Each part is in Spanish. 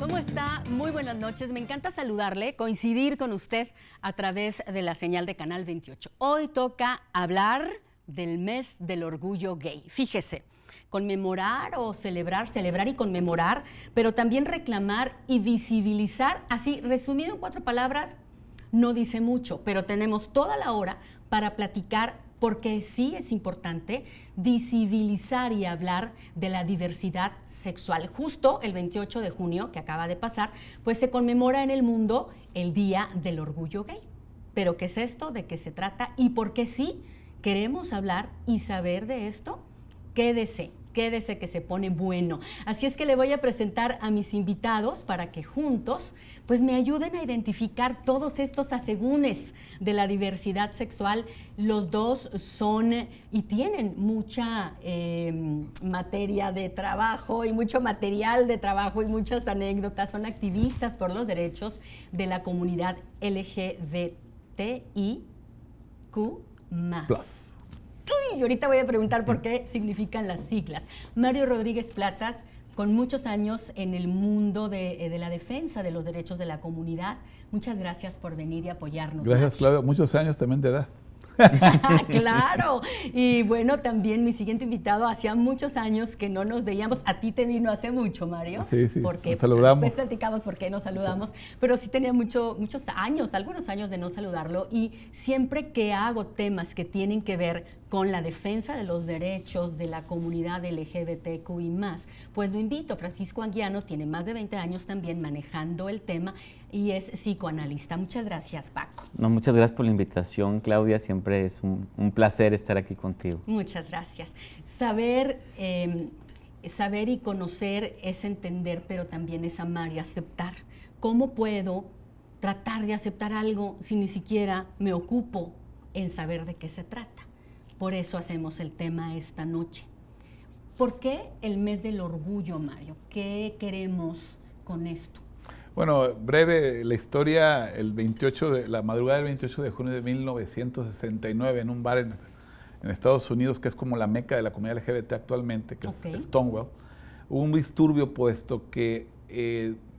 ¿Cómo está? Muy buenas noches. Me encanta saludarle, coincidir con usted a través de la señal de Canal 28. Hoy toca hablar del mes del orgullo gay. Fíjese, conmemorar o celebrar y conmemorar, pero también reclamar y visibilizar, así resumido en 4 palabras, no dice mucho, pero tenemos toda la hora para platicar porque sí es importante visibilizar y hablar de la diversidad sexual. Justo el 28 de junio, que acaba de pasar, pues se conmemora en el mundo el Día del Orgullo Gay. ¿Pero qué es esto? ¿De qué se trata? ¿Y por qué sí queremos hablar y saber de esto? Quédese que se pone bueno. Así es que le voy a presentar a mis invitados para que juntos pues me ayuden a identificar todos estos asegúnes de la diversidad sexual. Los dos son y tienen mucha materia de trabajo y mucho material de trabajo y muchas anécdotas. Son activistas por los derechos de la comunidad LGBTIQ+. Y ahorita voy a preguntar por qué significan las siglas. Mario Rodríguez Platas, con muchos años en el mundo de la defensa de los derechos de la comunidad. Muchas gracias por venir y apoyarnos. Gracias, Claudia. Muchos años también de edad. Claro. Y bueno, también mi siguiente invitado, hacía muchos años que no nos veíamos. A ti te vino hace mucho, Mario. Sí, porque nos saludamos. Después platicamos por qué nos saludamos, sí. Pero sí tenía muchos años, algunos años de no saludarlo. Y siempre que hago temas que tienen que ver con la defensa de los derechos de la comunidad LGBTQI+, pues lo invito. Francisco Anguiano tiene más de 20 años también manejando el tema y es psicoanalista. Muchas gracias, Paco. No, muchas gracias por la invitación, Claudia. Siempre es un placer estar aquí contigo. Muchas gracias. Saber y conocer es entender, pero también es amar y aceptar. ¿Cómo puedo tratar de aceptar algo si ni siquiera me ocupo en saber de qué se trata? Por eso hacemos el tema esta noche. ¿Por qué el mes del orgullo, Mario? ¿Qué queremos con esto? Bueno, breve la historia, la madrugada del 28 de junio de 1969, en un bar en Estados Unidos, que es como la meca de la comunidad LGBT actualmente, que es Stonewall, hubo un disturbio puesto que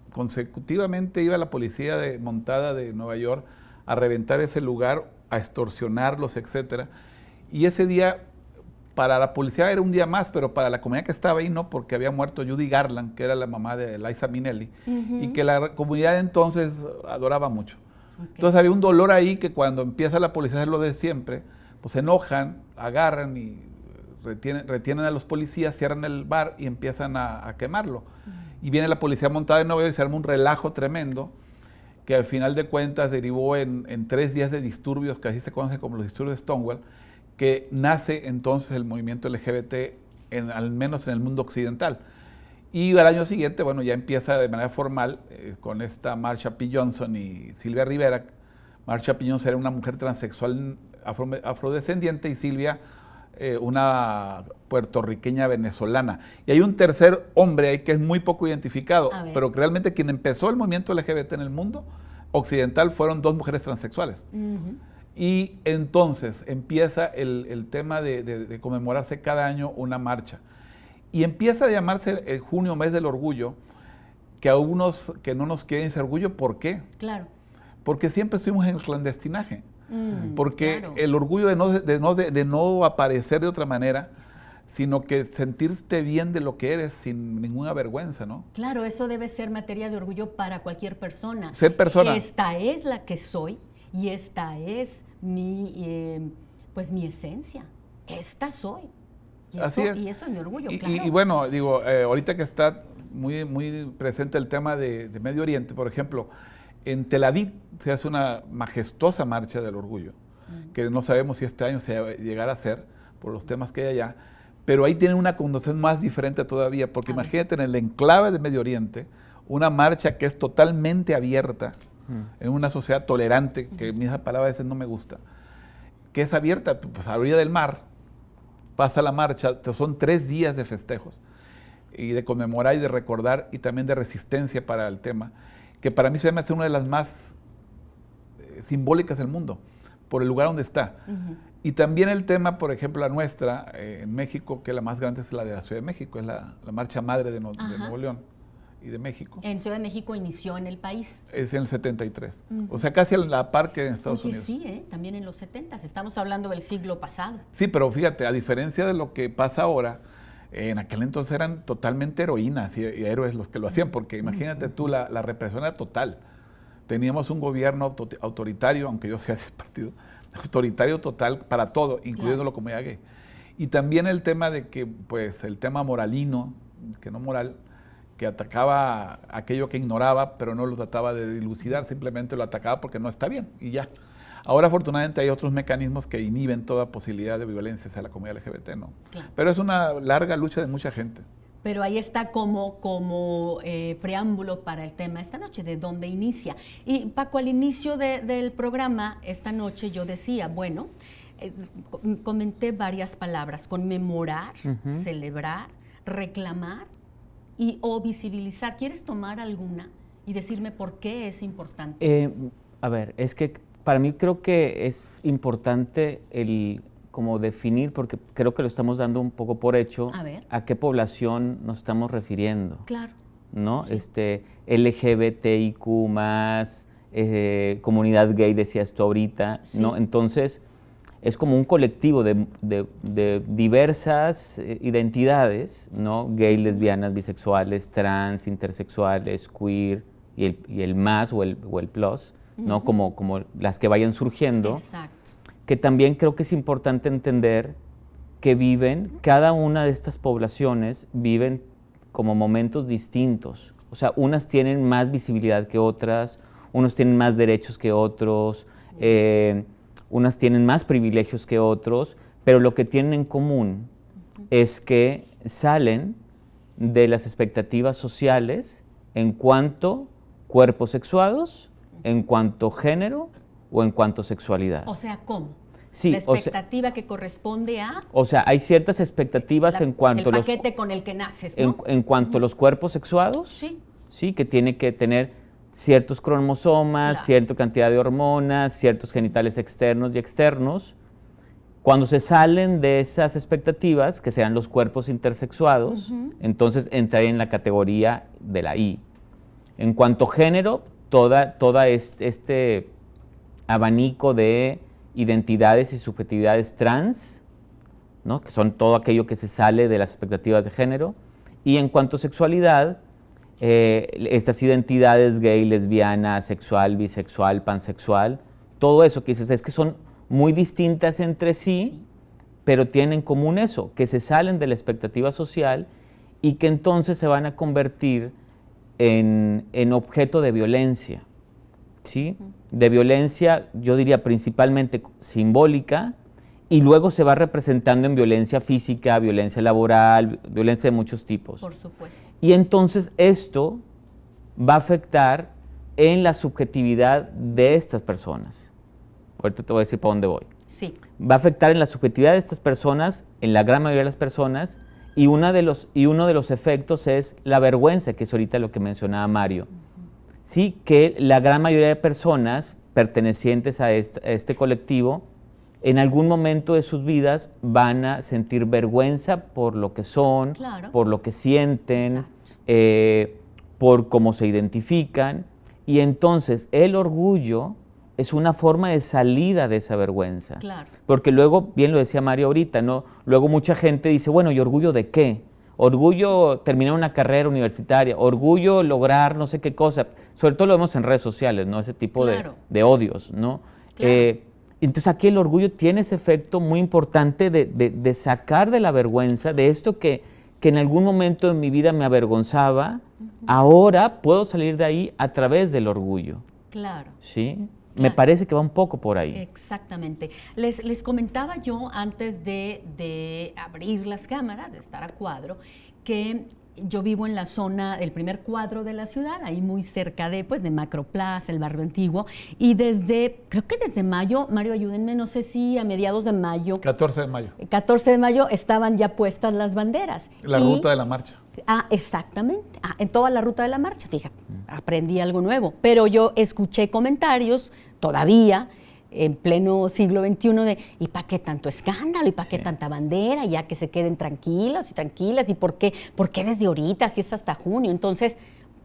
consecutivamente iba la policía montada de Nueva York a reventar ese lugar, a extorsionarlos, etcétera. Y ese día, para la policía era un día más, pero para la comunidad que estaba ahí no, porque había muerto Judy Garland, que era la mamá de Liza Minnelli, y que la comunidad entonces adoraba mucho. Entonces había un dolor ahí que cuando empieza la policía a hacer lo de siempre, pues se enojan, agarran y retienen a los policías, cierran el bar y empiezan a quemarlo. Y viene la policía montada en Nueva York y se arma un relajo tremendo, que al final de cuentas derivó en 3 días de disturbios, que así se conocen como los disturbios de Stonewall, que nace entonces el movimiento LGBT, al menos en el mundo occidental. Y al año siguiente, bueno, ya empieza de manera formal con esta Marsha P. Johnson y Silvia Rivera. Marsha P. Johnson era una mujer transexual afrodescendiente y Silvia una puertorriqueña venezolana. Y hay un tercer hombre ahí que es muy poco identificado, pero que realmente quien empezó el movimiento LGBT en el mundo occidental fueron 2 mujeres transexuales. Y entonces empieza el tema de conmemorarse cada año una marcha. Y empieza a llamarse el junio, mes del orgullo, que a unos que no nos quieren ese orgullo, ¿por qué? Claro. Porque siempre estuvimos en el clandestinaje. Porque claro. El orgullo de no aparecer de otra manera, sino que sentirte bien de lo que eres sin ninguna vergüenza, ¿no? Claro, eso debe ser materia de orgullo para cualquier persona. Ser persona. Esta es la que soy. Y esta es mi esencia. Esta soy. Y eso, así es. Y eso es mi orgullo, claro. Y bueno, digo, ahorita que está muy, muy presente el tema de Medio Oriente, por ejemplo, en Tel Aviv se hace una majestuosa marcha del orgullo, que no sabemos si este año se llegará a hacer por los temas que hay allá, pero ahí tienen una connotación más diferente todavía, porque imagínate en el enclave de Medio Oriente, una marcha que es totalmente abierta, en una sociedad tolerante, que a mí esa palabra a veces no me gusta, que es abierta, pues a la orilla del mar, pasa la marcha, son 3 días de festejos, y de conmemorar y de recordar, y también de resistencia para el tema, que para mí se me hace una de las más simbólicas del mundo, por el lugar donde está. Y también el tema, por ejemplo, la nuestra, en México, que la más grande es la de la Ciudad de México, es la marcha madre de Nuevo León. y de México. En Ciudad de México inició en el país. Es en el 73. O sea, casi a la par que en Estados Oye, Unidos. sí, también en los 70. Estamos hablando del siglo pasado. Sí, pero fíjate, a diferencia de lo que pasa ahora, en aquel entonces eran totalmente heroínas y héroes los que lo hacían, porque imagínate tú, la represión era total. Teníamos un gobierno autoritario, aunque yo sea de ese partido, autoritario total para todo, incluyendo la comunidad gay. Y también el tema de que, pues, el tema moralino, que no moral, que atacaba aquello que ignoraba, pero no lo trataba de dilucidar, simplemente lo atacaba porque no está bien y ya. Ahora, afortunadamente, hay otros mecanismos que inhiben toda posibilidad de violencia hacia la comunidad LGBT, ¿no? Claro. Pero es una larga lucha de mucha gente. Pero ahí está como preámbulo para el tema esta noche, de dónde inicia. Y Paco, al inicio del programa, esta noche yo decía, bueno, comenté varias palabras: conmemorar, celebrar, reclamar o visibilizar. ¿Quieres tomar alguna y decirme por qué es importante? A ver, es que para mí creo que es importante como definir, porque creo que lo estamos dando un poco por hecho, a qué población nos estamos refiriendo. Claro. ¿No? Sí. LGBTIQ+, comunidad gay, decías tú ahorita, sí. ¿No? Entonces, es como un colectivo de diversas identidades, ¿no? Gay, lesbianas, bisexuales, trans, intersexuales, queer y el más o el plus, ¿no? Como las que vayan surgiendo. Exacto. Que también creo que es importante entender que cada una de estas poblaciones viven como momentos distintos. O sea, unas tienen más visibilidad que otras, unos tienen más derechos que otros, unas tienen más privilegios que otros, pero lo que tienen en común es que salen de las expectativas sociales en cuanto cuerpos sexuados, en cuanto género o en cuanto sexualidad. O sea, ¿cómo? Sí, la expectativa que corresponde a... O sea, hay ciertas expectativas en cuanto... El paquete con el que naces, ¿no? En cuanto a los cuerpos sexuados, sí, que tiene que tener ciertos cromosomas, cierta cantidad de hormonas, ciertos genitales externos y externos. Cuando se salen de esas expectativas, que sean los cuerpos intersexuados, entonces entraría en la categoría de la I. En cuanto a género, toda este abanico de identidades y subjetividades trans, ¿no? Que son todo aquello que se sale de las expectativas de género. Y en cuanto a sexualidad, estas identidades gay, lesbiana, asexual, bisexual, pansexual, todo eso que dices es que son muy distintas entre sí, pero tienen en común eso, que se salen de la expectativa social y que entonces se van a convertir en objeto de violencia, ¿sí? De violencia, yo diría principalmente simbólica, y luego se va representando en violencia física, violencia laboral, violencia de muchos tipos. Por supuesto. Y entonces esto va a afectar en la subjetividad de estas personas. Ahorita te voy a decir para dónde voy. Sí. Va a afectar en la subjetividad de estas personas, en la gran mayoría de las personas, y uno de los efectos es la vergüenza, que es ahorita lo que mencionaba Mario. Sí, que la gran mayoría de personas pertenecientes a este colectivo, en algún momento de sus vidas van a sentir vergüenza por lo que son, por lo que sienten, por cómo se identifican, y entonces el orgullo es una forma de salida de esa vergüenza. Claro. Porque luego, bien lo decía Mario ahorita, ¿no? Luego mucha gente dice, bueno, ¿y orgullo de qué? Orgullo terminar una carrera universitaria, orgullo lograr no sé qué cosa. Sobre todo lo vemos en redes sociales, ¿no? Ese tipo de odios, ¿no? Claro. Entonces aquí el orgullo tiene ese efecto muy importante de sacar de la vergüenza, de esto que en algún momento de mi vida me avergonzaba, ahora puedo salir de ahí a través del orgullo. Claro. ¿Sí? Claro. Me parece que va un poco por ahí. Exactamente. Les comentaba yo antes de abrir las cámaras, de estar a cuadro, que yo vivo en la zona, el primer cuadro de la ciudad, ahí muy cerca de Macroplaza, el barrio antiguo, y creo que desde mayo, Mario, ayúdenme, no sé si a mediados de mayo. 14 de mayo. 14 de mayo estaban ya puestas las banderas. La ruta de la marcha. Exactamente. En toda la ruta de la marcha, fíjate, aprendí algo nuevo. Pero yo escuché comentarios todavía en pleno siglo XXI de ¿y para qué tanto escándalo? ¿Y para qué tanta bandera? Ya que se queden tranquilos y tranquilas. ¿Y por qué desde ahorita? Si es hasta junio. Entonces,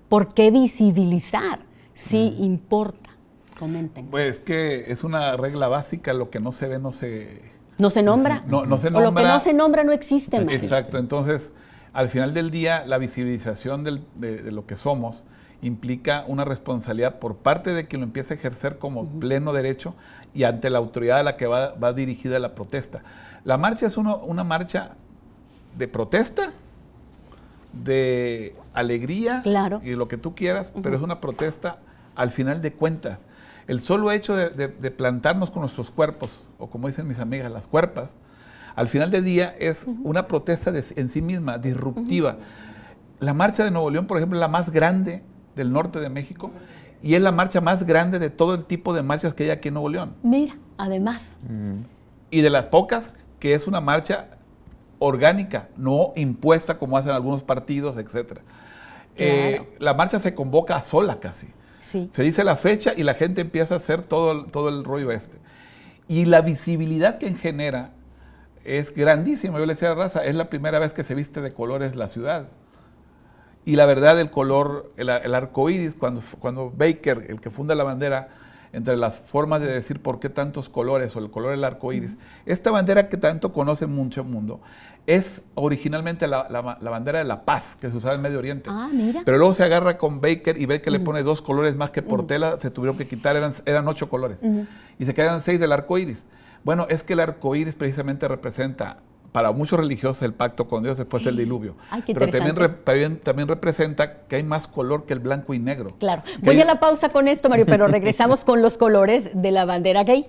¿Por qué visibilizar? Sí importa. Comenten. Pues que es una regla básica, lo que no se ve no se... ¿No se nombra? No se nombra. O lo que no se nombra no existe. No exacto, entonces al final del día la visibilización de lo que somos implica una responsabilidad por parte de quien lo empieza a ejercer como pleno derecho y ante la autoridad a la que va dirigida la protesta. La marcha es una marcha de protesta, de alegría y lo que tú quieras, pero es una protesta al final de cuentas. El solo hecho de plantarnos con nuestros cuerpos, o como dicen mis amigas, las cuerpas, al final del día es una protesta en sí misma, disruptiva. La marcha de Nuevo León, por ejemplo, es la más grande del norte de México y es la marcha más grande de todo el tipo de marchas que hay aquí en Nuevo León. Mira, además. Y de las pocas que es una marcha orgánica, no impuesta como hacen algunos partidos, etc. Claro. La marcha se convoca sola casi. Sí. Se dice la fecha y la gente empieza a hacer todo el rollo este. Y la visibilidad que genera es grandísima. Yo le decía a Raza, es la primera vez que se viste de colores la ciudad. Y la verdad, el color, el arco iris, cuando Baker, el que funda la bandera, entre las formas de decir por qué tantos colores o el color del arco iris, esta bandera que tanto conoce mucho el mundo, es originalmente la bandera de la paz que se usaba en Medio Oriente. Ah, mira. Pero luego se agarra con Baker y ve que le pone 2 colores más que por tela, se tuvieron que quitar, eran 8 colores. Y se quedan 6 del arco iris. Bueno, es que el arco iris precisamente representa, para muchos religiosos, el pacto con Dios después del diluvio. Ay, qué pero también representa que hay más color que el blanco y negro. Claro. Voy a la pausa con esto, Mario, pero regresamos con los colores de la bandera gay.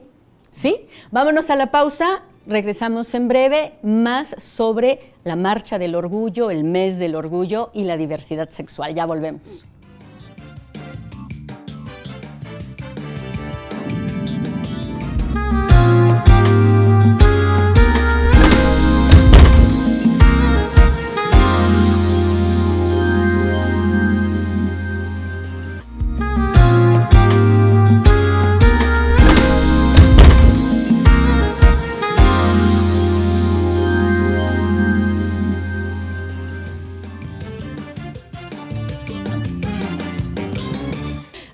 ¿Sí? Vámonos a la pausa. Regresamos en breve, más sobre la marcha del orgullo, el mes del orgullo y la diversidad sexual. Ya volvemos.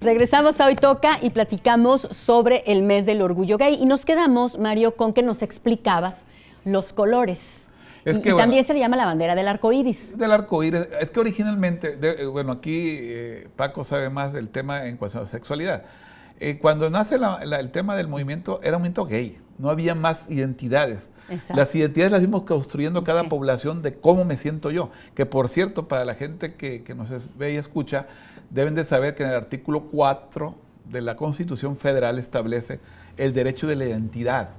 Regresamos a Hoy Toca y platicamos sobre el mes del orgullo gay. Y nos quedamos, Mario, con que nos explicabas los colores. Y también se le llama la bandera del arco iris. Del arco iris. Es que originalmente, aquí Paco sabe más del tema en cuestión de sexualidad. Cuando nace el tema del movimiento, era un movimiento gay. No había más identidades. Exacto. Las identidades las fuimos construyendo cada población de cómo me siento yo. Que por cierto, para la gente que nos ve y escucha, deben de saber que en el artículo 4 de la Constitución Federal establece el derecho de la identidad.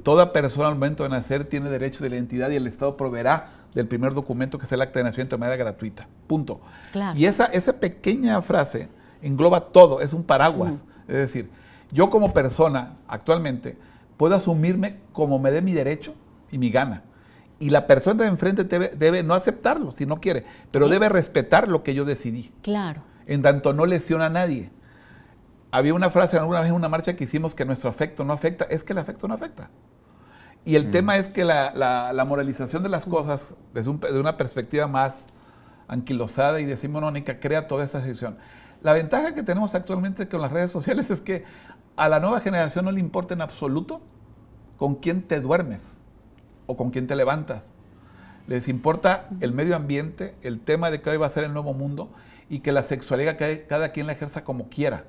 Toda persona al momento de nacer tiene derecho de la identidad y el Estado proveerá del primer documento que es el acta de nacimiento de manera gratuita. Punto. Claro. Y esa pequeña frase engloba todo, es un paraguas. Es decir, yo como persona actualmente puedo asumirme como me dé mi derecho y mi gana. Y la persona de enfrente debe no aceptarlo si no quiere, pero debe respetar lo que yo decidí. Claro. En tanto no lesiona a nadie. Había una frase alguna vez en una marcha que hicimos que nuestro afecto no afecta, es que el afecto no afecta. Y el tema es que la moralización de las cosas desde una perspectiva más anquilosada y decimonónica crea toda esa situación. La ventaja que tenemos actualmente con las redes sociales es que a la nueva generación no le importa en absoluto con quién te duermes o con quién te levantas. Les importa el medio ambiente, el tema de que hoy va a ser el nuevo mundo y que la sexualidad cada quien la ejerza como quiera.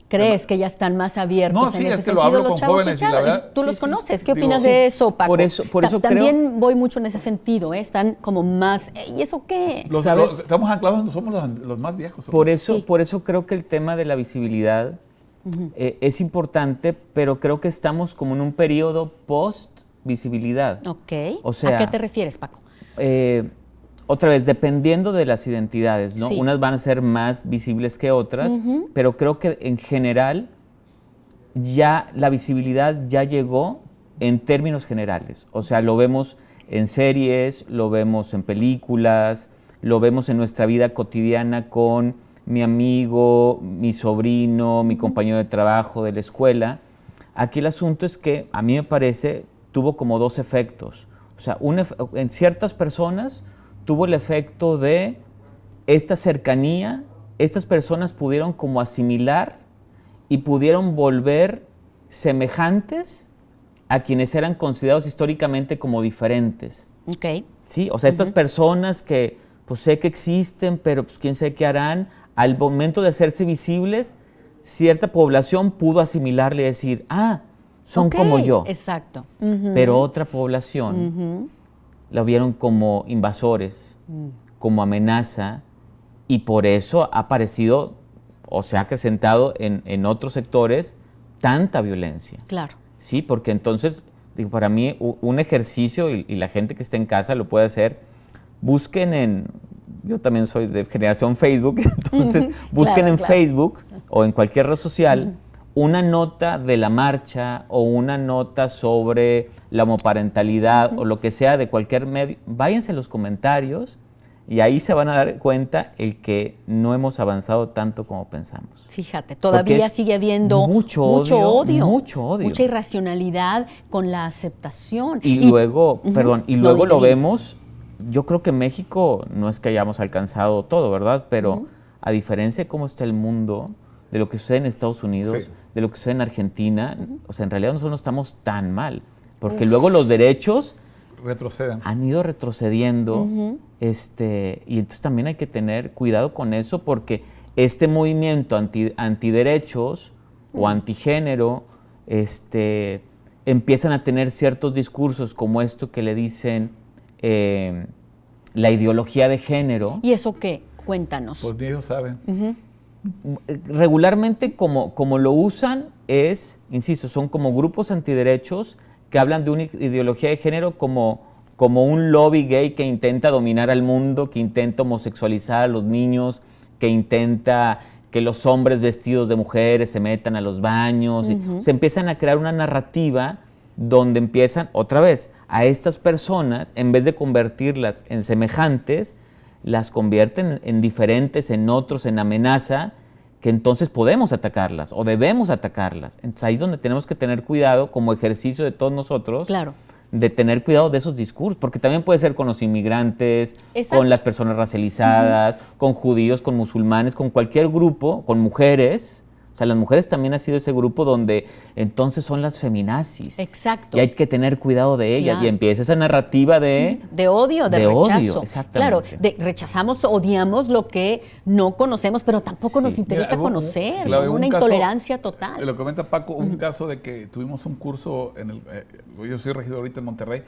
¿Crees que ya están más abiertos no, sí, en ese es que sentido lo hablo los con chavos jóvenes y chavas? y la verdad, Tú sí, los sí, conoces. ¿Qué digo, opinas de eso, Paco? Por eso también voy mucho en ese sentido, ¿eh? Están como más... ¿Y eso qué? Estamos anclados donde somos los más viejos. Por eso creo que el tema de la visibilidad es importante, pero creo que estamos como en un periodo post-visibilidad. Ok. O sea, ¿a qué te refieres, Paco? Otra vez, dependiendo de las identidades, ¿no? Sí. Unas van a ser más visibles que otras, pero creo que en general ya la visibilidad ya llegó en términos generales. O sea, lo vemos en series, lo vemos en películas, lo vemos en nuestra vida cotidiana con mi amigo, mi sobrino, mi compañero de trabajo, de la escuela. Aquí el asunto es que, a mí me parece, tuvo como 2 efectos. O sea, en ciertas personas tuvo el efecto de esta cercanía, estas personas pudieron como asimilar y pudieron volver semejantes a quienes eran considerados históricamente como diferentes. Ok. ¿Sí? O sea, estas personas que pues sé que existen, pero pues quién sabe qué harán, al momento de hacerse visibles, cierta población pudo asimilarle y decir, son como yo. Exacto. Pero otra población la vieron como invasores, como amenaza, y por eso ha aparecido o se ha acrecentado en otros sectores tanta violencia. Claro. Sí, porque entonces, digo, para mí, un ejercicio, y la gente que esté en casa lo puede hacer, busquen yo también soy de generación Facebook, entonces busquen en Facebook o en cualquier red social una nota de la marcha o una nota sobre la homoparentalidad o lo que sea de cualquier medio, váyanse a los comentarios y ahí se van a dar cuenta el que no hemos avanzado tanto como pensamos. Fíjate, todavía sigue habiendo mucho odio, mucha irracionalidad con la aceptación. Y luego lo vemos, yo creo que México no es que hayamos alcanzado todo, ¿verdad? Pero a diferencia de cómo está el mundo, de lo que sucede en Estados Unidos, de lo que sucede en Argentina, o sea, en realidad nosotros no estamos tan mal, porque luego los derechos han ido retrocediendo, y entonces también hay que tener cuidado con eso, porque este movimiento antiderechos o antigénero, empiezan a tener ciertos discursos como esto que le dicen la ideología de género. ¿Y eso qué? Cuéntanos. Pues ni ellos saben. Regularmente como lo usan es, insisto, son como grupos antiderechos que hablan de una ideología de género como un lobby gay que intenta dominar al mundo, que intenta homosexualizar a los niños, que intenta que los hombres vestidos de mujeres se metan a los baños. Se empiezan a crear una narrativa donde empiezan, otra vez, a estas personas, en vez de convertirlas en semejantes, las convierten en diferentes, en otros, en amenaza, que entonces podemos atacarlas o debemos atacarlas. Entonces ahí es donde tenemos que tener cuidado como ejercicio de todos nosotros, de tener cuidado de esos discursos, porque también puede ser con los inmigrantes, con las personas racializadas, con judíos, con musulmanes, con cualquier grupo, con mujeres. O sea, las mujeres también ha sido ese grupo donde entonces son las feminazis. Exacto. Y hay que tener cuidado de ellas. Y empieza esa narrativa de odio, de rechazo. Odio, exactamente. Claro, rechazamos, odiamos lo que no conocemos, pero tampoco nos interesa conocer. Una intolerancia total. Lo comenta Paco, un caso de que tuvimos un curso, yo soy regidor ahorita en Monterrey,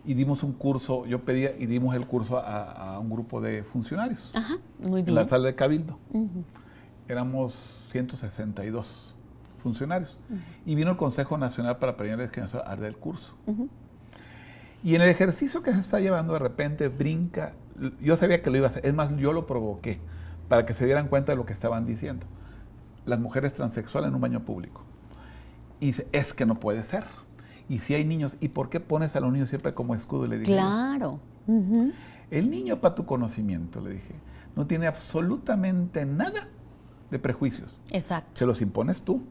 y dimos un curso, yo pedía y dimos el curso a un grupo de funcionarios. Ajá, muy bien. En la sala de Cabildo. Éramos 162 funcionarios. Y vino el Consejo Nacional para Prevenir la Discriminación a dar el curso. Y en el ejercicio que se está llevando, de repente brinca, yo sabía que lo iba a hacer, es más, yo lo provoqué, para que se dieran cuenta de lo que estaban diciendo. Las mujeres transexuales en un baño público. Y dice, es que no puede ser. Y si hay niños, ¿y por qué pones a los niños siempre como escudo? Y le dije, claro. El niño, para tu conocimiento, le dije, no tiene absolutamente nada de prejuicios. Exacto. Se los impones tú.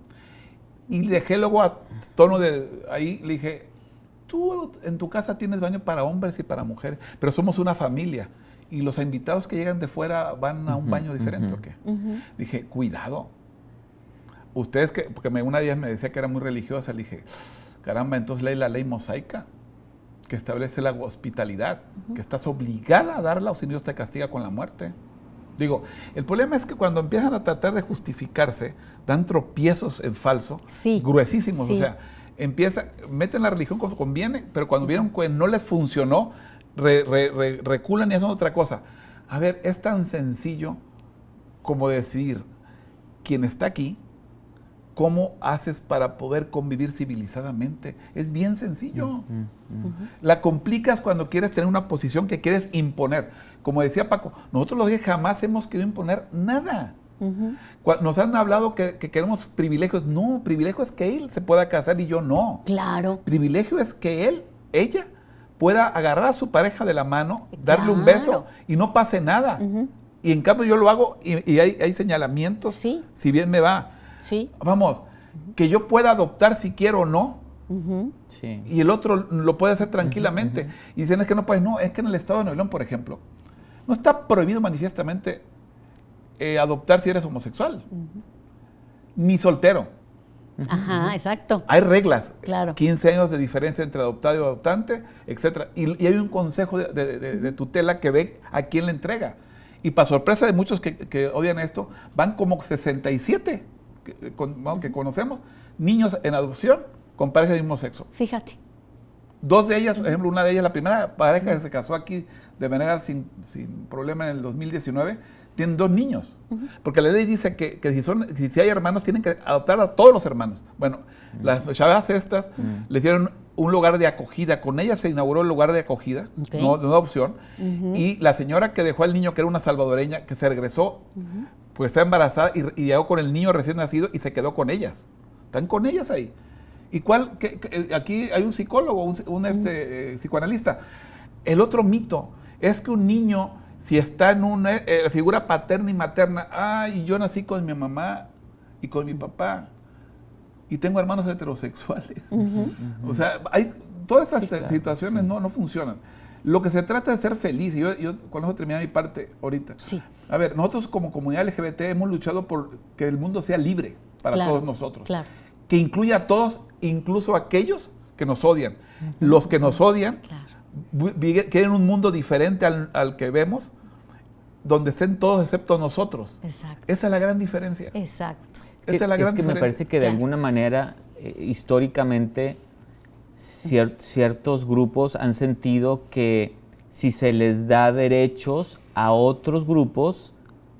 Y dejé luego a tono de ahí, le dije, tú en tu casa tienes baño para hombres y para mujeres, pero somos una familia y los invitados que llegan de fuera van a un baño diferente, ¿o qué? Dije, cuidado. Ustedes porque una de ellas me decía que era muy religiosa, le dije, caramba, entonces lee la ley mosaica que establece la hospitalidad, que estás obligada a darla o si no Dios te castiga con la muerte. Digo, el problema es que cuando empiezan a tratar de justificarse, dan tropiezos en falso, gruesísimos. O sea, meten la religión como conviene, pero cuando vieron que no les funcionó, reculan y hacen otra cosa. A ver, es tan sencillo como decir, quien está aquí, ¿cómo haces para poder convivir civilizadamente? Es bien sencillo. La complicas cuando quieres tener una posición que quieres imponer. Como decía Paco, nosotros los gays jamás hemos querido imponer nada. Nos han hablado que queremos privilegios. No, privilegio es que él se pueda casar y yo no. Claro. Privilegio es que ella pueda agarrar a su pareja de la mano, darle un beso y no pase nada. Y en cambio yo lo hago y hay señalamientos, si bien me va. Vamos, que yo pueda adoptar si quiero o no. Y el otro lo puede hacer tranquilamente. Y dicen, es que no puedes. No, es que en el estado de Nuevo León, por ejemplo, no está prohibido manifiestamente adoptar si eres homosexual, ni soltero. Ajá, exacto. Hay reglas, Claro. 15 años de diferencia entre adoptado y adoptante, etcétera. Y hay un consejo de tutela que ve a quién le entrega. Y para sorpresa de muchos que odian esto, van como 67 que conocemos, niños en adopción con parejas de mismo sexo. Fíjate. 2 de ellas, por ejemplo, una de ellas, la primera pareja que se casó aquí de manera sin problema en el 2019, tienen 2 niños. Porque la ley dice que si hay hermanos, tienen que adoptar a todos los hermanos. Bueno, las chavas estas le hicieron un lugar de acogida. Con ellas se inauguró el lugar de acogida, no de adopción. Y la señora que dejó al niño, que era una salvadoreña, que se regresó, pues está embarazada y llegó con el niño recién nacido y se quedó con ellas. Están con ellas ahí. ¿Y aquí hay un psicólogo, un psicoanalista. El otro mito es que un niño, si está en una figura paterna y materna, yo nací con mi mamá y con mi papá y tengo hermanos heterosexuales. O sea, todas esas situaciones no funcionan. Lo que se trata es ser feliz. Y yo con eso terminé mi parte ahorita. Sí. A ver, nosotros como comunidad LGBT hemos luchado por que el mundo sea libre para todos nosotros. Claro. Que incluya a todos, incluso a aquellos que nos odian. Los que nos odian quieren un mundo diferente al que vemos, donde estén todos excepto nosotros. Exacto. Esa es la gran diferencia. Exacto. Esa es la gran diferencia. Me parece que de alguna manera, históricamente, ciertos grupos han sentido que si se les da derechos a otros grupos,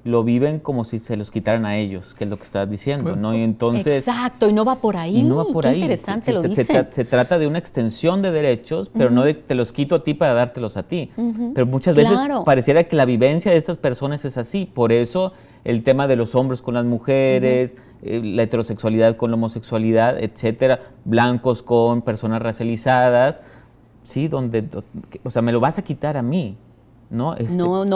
lo viven como si se los quitaran a ellos, que es lo que estás diciendo, ¿no? Y entonces... Exacto, y no va por ahí. Y no va por Qué ahí. interesante lo dice. Se trata de una extensión de derechos, pero no de te los quito a ti para dártelos a ti. Pero muchas veces pareciera que la vivencia de estas personas es así. Por eso el tema de los hombres con las mujeres, la heterosexualidad con la homosexualidad, etcétera, blancos con personas racializadas, sí, o sea, me lo vas a quitar a mí. No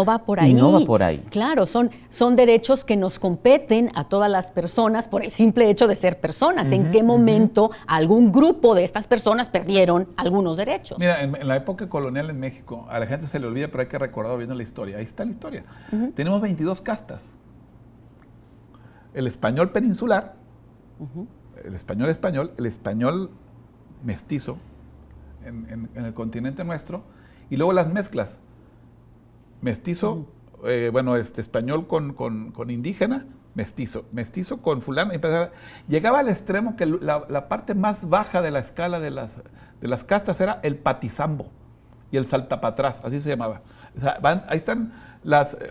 va por ahí. Y no va por ahí. Claro, son derechos que nos competen a todas las personas por el simple hecho de ser personas. ¿En qué momento algún grupo de estas personas perdieron algunos derechos? Mira, en la época colonial en México, a la gente se le olvida, pero hay que recordar viendo la historia. Ahí está la historia. Tenemos 22 castas. El español peninsular, el español mestizo en el continente nuestro, y luego las mezclas. Mestizo, español con indígena, mestizo con fulano. Llegaba al extremo que la parte más baja de la escala de las castas era el patizambo y el saltapatrás, así se llamaba. O sea, ahí están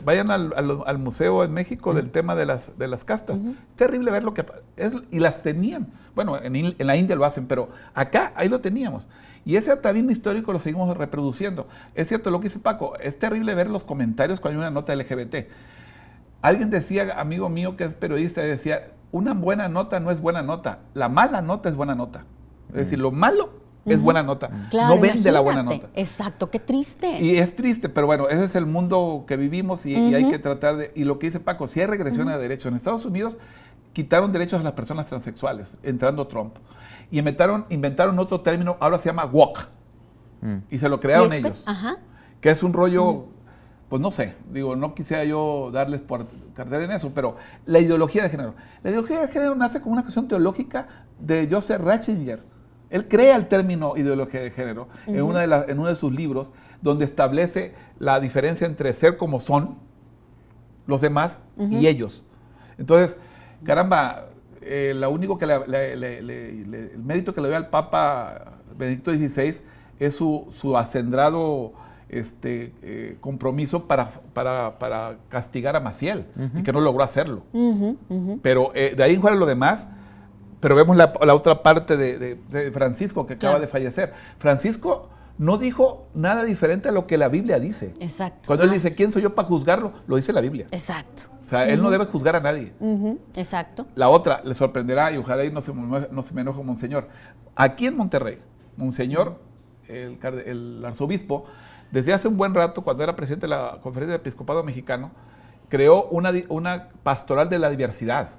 vayan al museo en México del tema de las castas. Es terrible ver lo que es, y las tenían. Bueno, en la India lo hacen, pero acá ahí lo teníamos. Y ese atavismo histórico lo seguimos reproduciendo. Es cierto lo que dice Paco, es terrible ver los comentarios cuando hay una nota LGBT. Alguien decía, amigo mío que es periodista, decía, una buena nota no es buena nota, la mala nota es buena nota. Es decir, lo malo es buena nota, claro, no vende la buena nota. Exacto, qué triste. Y es triste, pero bueno, ese es el mundo que vivimos y hay que tratar de... Y lo que dice Paco, si hay regresión a derechos. En Estados Unidos quitaron derechos a las personas transexuales, entrando Trump. Y inventaron otro término, ahora se llama woke. Y se lo crearon ellos. Que es un rollo, pues no sé, no quisiera yo darles por cartel en eso, pero la ideología de género. La ideología de género nace como una cuestión teológica de Joseph Ratzinger. Él crea el término ideología de género en uno de sus libros, donde establece la diferencia entre ser como son los demás y ellos. Entonces, caramba, lo único que el mérito que le doy al Papa Benedicto XVI es su acendrado compromiso para castigar a Maciel, y que no logró hacerlo. Pero de ahí en fuera lo demás. Pero vemos la otra parte de Francisco, que acaba de fallecer. Francisco no dijo nada diferente a lo que la Biblia dice. Exacto. Cuando él dice, ¿quién soy yo para juzgarlo? Lo dice la Biblia. Exacto. O sea, él no debe juzgar a nadie. Exacto. La otra, le sorprenderá, y ojalá y no se me enoje Monseñor. Aquí en Monterrey, Monseñor, el arzobispo, desde hace un buen rato, cuando era presidente de la Conferencia del Episcopado Mexicano, creó una pastoral de la diversidad.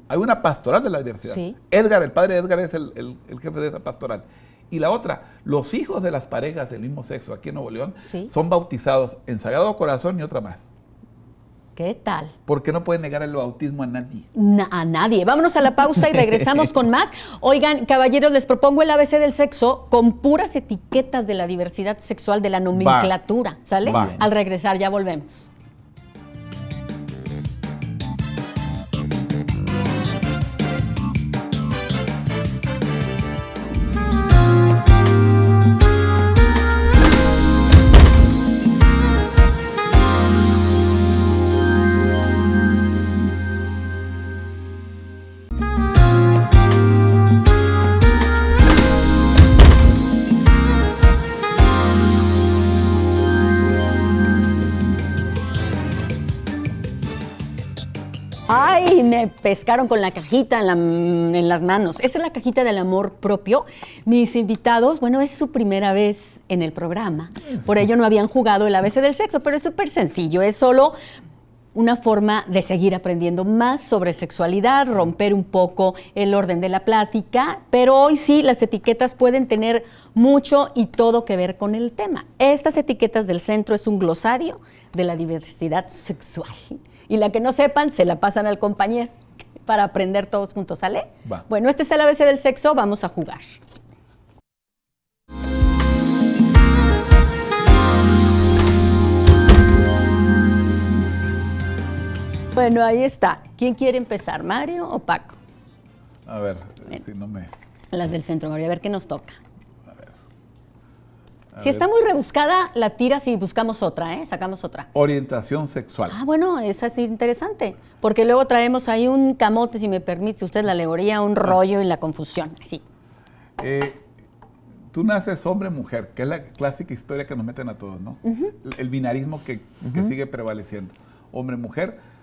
Hay una pastoral de la diversidad. Sí. El padre Edgar es el jefe de esa pastoral. Y la otra, los hijos de las parejas del mismo sexo aquí en Nuevo León son bautizados en Sagrado Corazón y otra más. ¿Qué tal? Porque no puede negar el bautismo a nadie. A nadie. Vámonos a la pausa y regresamos con más. Oigan, caballeros, les propongo el ABC del sexo con puras etiquetas de la diversidad sexual, de la nomenclatura. ¿Sale? Va. Al regresar ya volvemos. Ay, me pescaron con la cajita en las manos. Esa es la cajita del amor propio. Mis invitados, bueno, es su primera vez en el programa. Por ello no habían jugado el ABC del sexo, pero es súper sencillo. Es solo una forma de seguir aprendiendo más sobre sexualidad, romper un poco el orden de la plática, pero hoy sí las etiquetas pueden tener mucho y todo que ver con el tema. Estas etiquetas del centro es un glosario de la diversidad sexual. Y la que no sepan, se la pasan al compañero para aprender todos juntos, ¿sale? Va. Bueno, este es el ABC del sexo, vamos a jugar. Bueno, ahí está. ¿Quién quiere empezar, Mario o Paco? A ver, Bien. si no me... Las del centro, Mario, a ver qué nos toca. A ver. Si está muy rebuscada, la tiras y buscamos otra, ¿eh? Sacamos otra. Orientación sexual. Ah, bueno, esa es interesante, porque luego traemos ahí un camote, si me permite usted la alegoría, un rollo y la confusión, así. Tú naces hombre-mujer, que es la clásica historia que nos meten a todos, ¿no? El binarismo que sigue prevaleciendo. Hombre-mujer,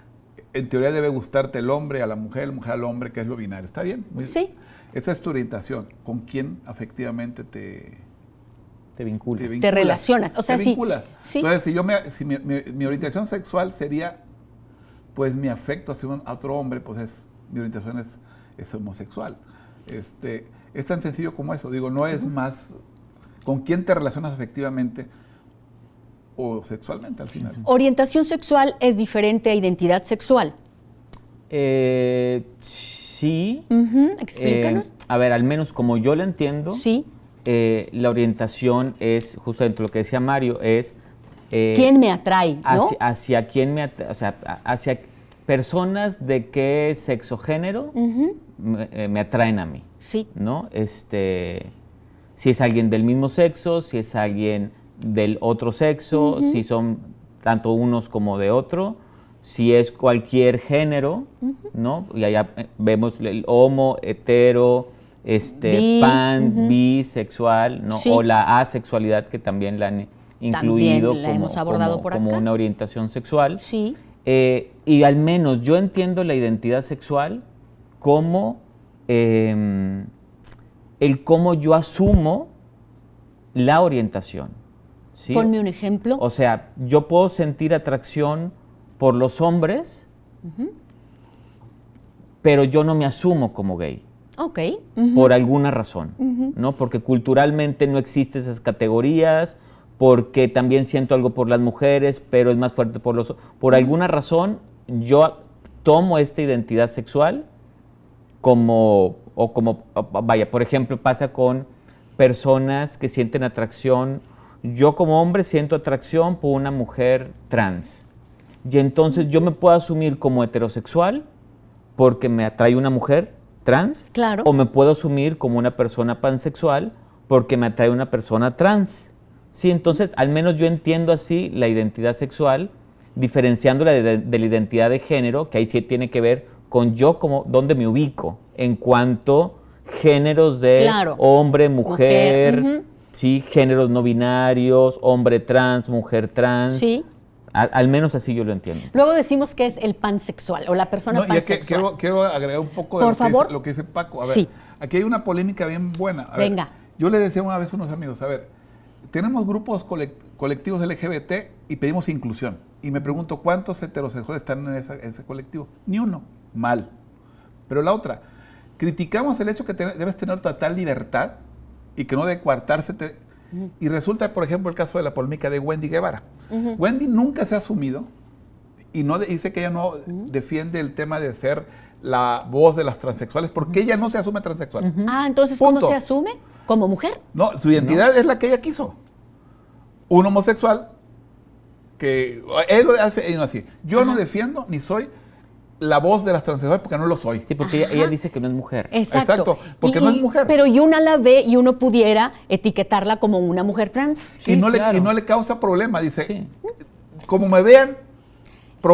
en teoría debe gustarte el hombre a la mujer al hombre, que es lo binario. ¿Está bien? Sí. Esa es tu orientación. ¿Con quién afectivamente te vinculas? Te relacionas, o sea, te sí. vinculas. Sí. Entonces, si mi orientación sexual sería, pues mi afecto hacia a otro hombre, pues mi orientación es homosexual. Es tan sencillo como eso. Digo, no es más con quién te relacionas afectivamente o sexualmente al final. ¿Orientación sexual es diferente a identidad sexual? Sí. Explícanos. A ver, al menos como yo lo entiendo, Sí. La orientación es, justamente lo que decía Mario, es... ¿Quién me atrae, no? Hacia quién me atrae, o sea, hacia personas de qué sexo género me atraen a mí. Sí. ¿No? Si es alguien del mismo sexo, si es alguien del otro sexo, si son tanto unos como de otro, si es cualquier género, ¿no? Y allá vemos el homo, hetero, pan, bisexual, ¿no? Sí. O la asexualidad, que también la han incluido También la hemos abordado por como acá. una orientación sexual. Sí. Y al menos yo entiendo la identidad sexual como el cómo yo asumo la orientación. ¿Sí? Ponme un ejemplo. O sea, yo puedo sentir atracción por los hombres, pero yo no me asumo como gay. Ok. Por alguna razón, ¿no? Porque culturalmente no existen esas categorías, porque también siento algo por las mujeres, pero es más fuerte por los hombres. Por alguna razón, yo tomo esta identidad sexual vaya, por ejemplo, pasa con personas que sienten atracción. Yo como hombre siento atracción por una mujer trans. Y entonces yo me puedo asumir como heterosexual porque me atrae una mujer trans. Claro. O me puedo asumir como una persona pansexual porque me atrae una persona trans. Sí, entonces al menos yo entiendo así la identidad sexual, diferenciándola de la identidad de género, que ahí sí tiene que ver con yo como dónde me ubico en cuanto géneros de Claro. hombre, mujer, Sí. géneros no binarios, hombre trans, mujer trans. Sí. Al menos así yo lo entiendo. Luego decimos que es el pansexual o la persona No, y es que pansexual. quiero agregar un poco de Por favor. lo que dice Paco. A ver, Sí. aquí hay una polémica bien buena. A Venga. ver, yo le decía una vez a unos amigos, a ver, tenemos grupos colectivos LGBT y pedimos inclusión. Y me pregunto, ¿cuántos heterosexuales están en ese colectivo? Ni uno. Mal. Pero la otra, criticamos el hecho que debes tener total libertad y que no debe coartarse. Y resulta, por ejemplo, el caso de la polémica de Wendy Guevara. Wendy nunca se ha asumido y no dice que ella no defiende el tema de ser la voz de las transexuales, porque ella no se asume transexual. Entonces, Punto. ¿cómo se asume? ¿Como mujer? No, su identidad es la que ella quiso. Un homosexual que él lo hace así. Yo no defiendo ni soy la voz de las transexuales porque no lo soy. Sí, porque ella dice que no es mujer. Exacto. Porque no es mujer. Pero y una la ve y uno pudiera etiquetarla como una mujer trans. Sí, y no le causa problema. Dice, como me vean,